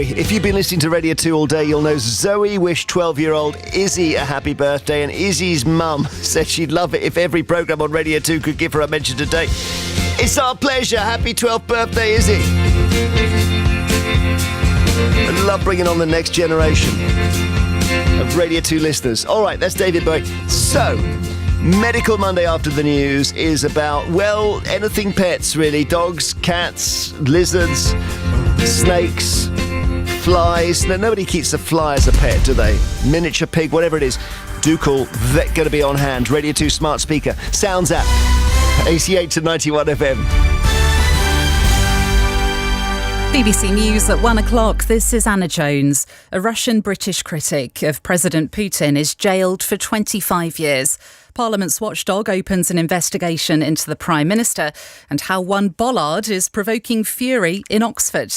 boy, if you've been listening to Radio 2 all day, you'll know Zoe wished 12-year-old Izzy a happy birthday, and Izzy's mum said she'd love it if every programme on Radio 2 could give her a mention today. It's our pleasure. Happy 12th birthday, Izzy. I love bringing on the next generation of Radio 2 listeners. All right, that's David Bowie. So, Medical Monday after the news is about, well, anything pets, really. Dogs, cats, lizards, snakes, flies. No, nobody keeps a fly as a pet, do they? Miniature pig, whatever it is. Do call. They're going to be on hand. Radio 2 smart speaker. Sounds app. 88 to 91 FM. BBC News at 1 o'clock. This is Anna Jones. A Russian-British critic of President Putin is jailed for 25 years. Parliament's watchdog opens an investigation into the Prime Minister and how one bollard is provoking fury in Oxford.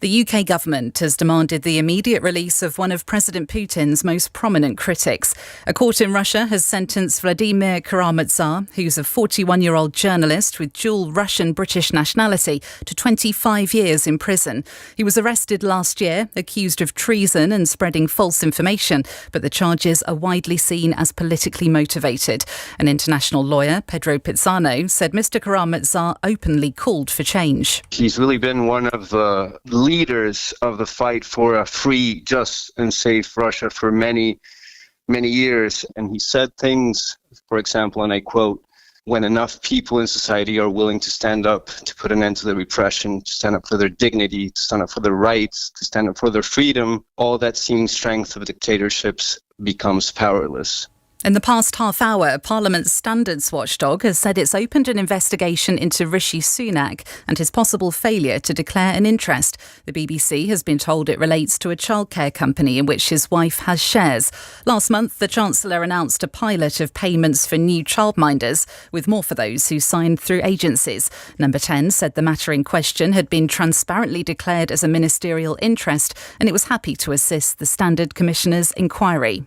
The UK government has demanded the immediate release of one of President Putin's most prominent critics. A court in Russia has sentenced Vladimir Kara-Murza, who's a 41-year-old journalist with dual Russian-British nationality, to 25 years in prison. He was arrested last year, accused of treason and spreading false information, but the charges are widely seen as politically motivated. An international lawyer, Pedro Pizzano, said Mr. Kara-Murza openly called for change. He's really been one of the leaders of the fight for a free, just and safe Russia for many, many years. And he said things, for example, and I quote, "When enough people in society are willing to stand up to put an end to the repression, to stand up for their dignity, to stand up for their rights, to stand up for their freedom, all that seeming strength of dictatorships becomes powerless." In the past half hour, Parliament's standards watchdog has said it's opened an investigation into Rishi Sunak and his possible failure to declare an interest. The BBC has been told it relates to a childcare company in which his wife has shares. Last month, the Chancellor announced a pilot of payments for new childminders, with more for those who signed through agencies. Number 10 said the matter in question had been transparently declared as a ministerial interest, and it was happy to assist the Standard Commissioner's inquiry.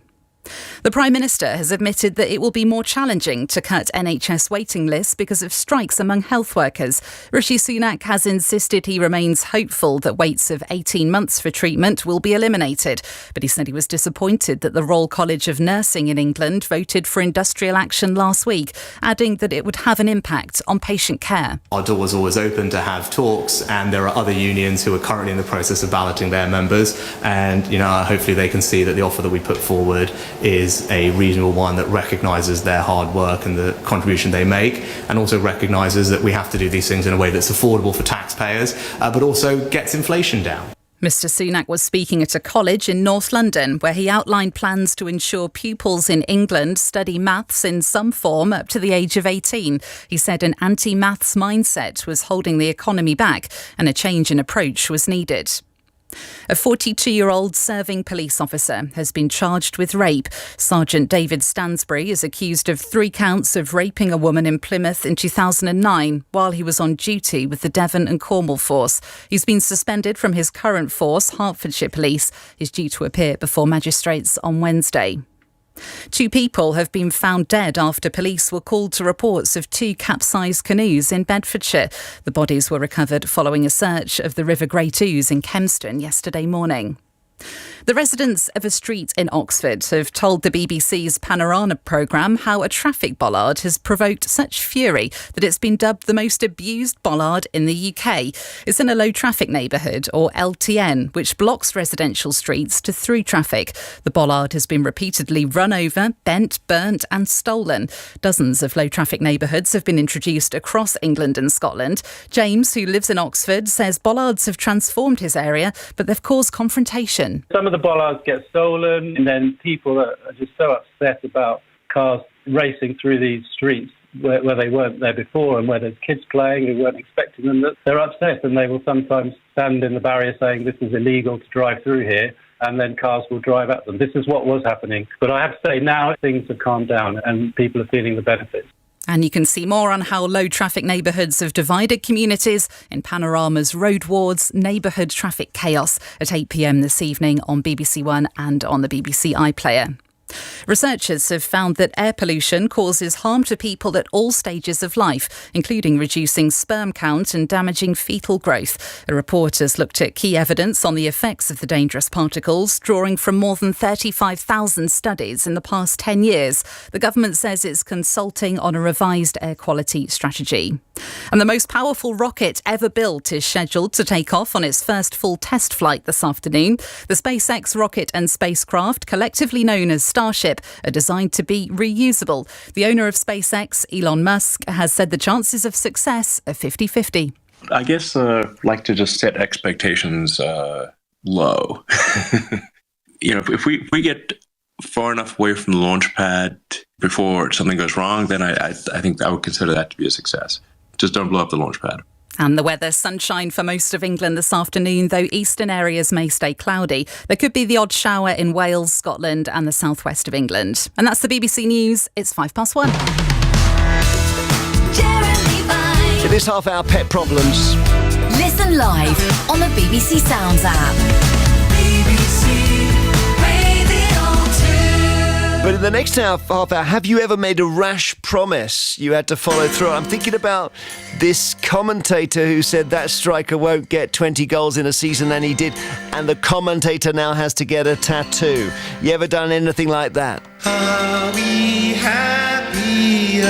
The Prime Minister has admitted that it will be more challenging to cut NHS waiting lists because of strikes among health workers. Rishi Sunak has insisted he remains hopeful that waits of 18 months for treatment will be eliminated. But he said he was disappointed that the Royal College of Nursing in England voted for industrial action last week, adding that it would have an impact on patient care. Our door is always open to have talks, and there are other unions who are currently in the process of balloting their members. And, hopefully they can see that the offer that we put forward is a reasonable one that recognises their hard work and the contribution they make, and also recognises that we have to do these things in a way that's affordable for taxpayers, but also gets inflation down. Mr Sunak was speaking at a college in North London where he outlined plans to ensure pupils in England study maths in some form up to the age of 18. He said an anti-maths mindset was holding the economy back and a change in approach was needed. A 42-year-old serving police officer has been charged with rape. Sergeant David Stansbury is accused of 3 counts of raping a woman in Plymouth in 2009 while he was on duty with the Devon and Cornwall Force. He's been suspended from his current force, Hertfordshire Police. He's due to appear before magistrates on Wednesday. 2 people have been found dead after police were called to reports of 2 capsized canoes in Bedfordshire. The bodies were recovered following a search of the River Great Ouse in Kempston yesterday morning. The residents of a street in Oxford have told the BBC's Panorama programme how a traffic bollard has provoked such fury that it's been dubbed the most abused bollard in the UK. It's in a low traffic neighbourhood, or LTN, which blocks residential streets to through traffic. The bollard has been repeatedly run over, bent, burnt and stolen. Dozens of low traffic neighbourhoods have been introduced across England and Scotland. James, who lives in Oxford, says bollards have transformed his area, but they've caused confrontation. Some of the bollards get stolen, and then people are just so upset about cars racing through these streets where they weren't there before and where there's kids playing who weren't expecting them. They're upset, and they will sometimes stand in the barrier saying this is illegal to drive through here, and then cars will drive at them. This is what was happening. But I have to say now things have calmed down and people are feeling the benefits. And you can see more on how low traffic neighbourhoods have divided communities in Panorama's Road Wards Neighbourhood Traffic Chaos at 8 p.m. this evening on BBC One and on the BBC iPlayer. Researchers have found that air pollution causes harm to people at all stages of life, including reducing sperm count and damaging fetal growth. A report has looked at key evidence on the effects of the dangerous particles, drawing from more than 35,000 studies in the past 10 years. The government says it's consulting on a revised air quality strategy. And the most powerful rocket ever built is scheduled to take off on its first full test flight this afternoon. The SpaceX rocket and spacecraft, collectively known as Starship, are designed to be reusable. The owner of SpaceX, Elon Musk, has said the chances of success are 50-50. I guess like to just set expectations low. If we get far enough away from the launch pad before something goes wrong, then I think I would consider that to be a success. Just don't blow up the launch pad. And the weather, sunshine for most of England this afternoon, though eastern areas may stay cloudy. There could be the odd shower in Wales, Scotland and the southwest of England. And that's the BBC News. It's 1:05. In this half hour, pet problems. Listen live on the BBC Sounds app. But in the next half hour, have you ever made a rash promise you had to follow through? I'm thinking about this commentator who said that striker won't get 20 goals in a season, and he did. And the commentator now has to get a tattoo. You ever done anything like that? Are we happy?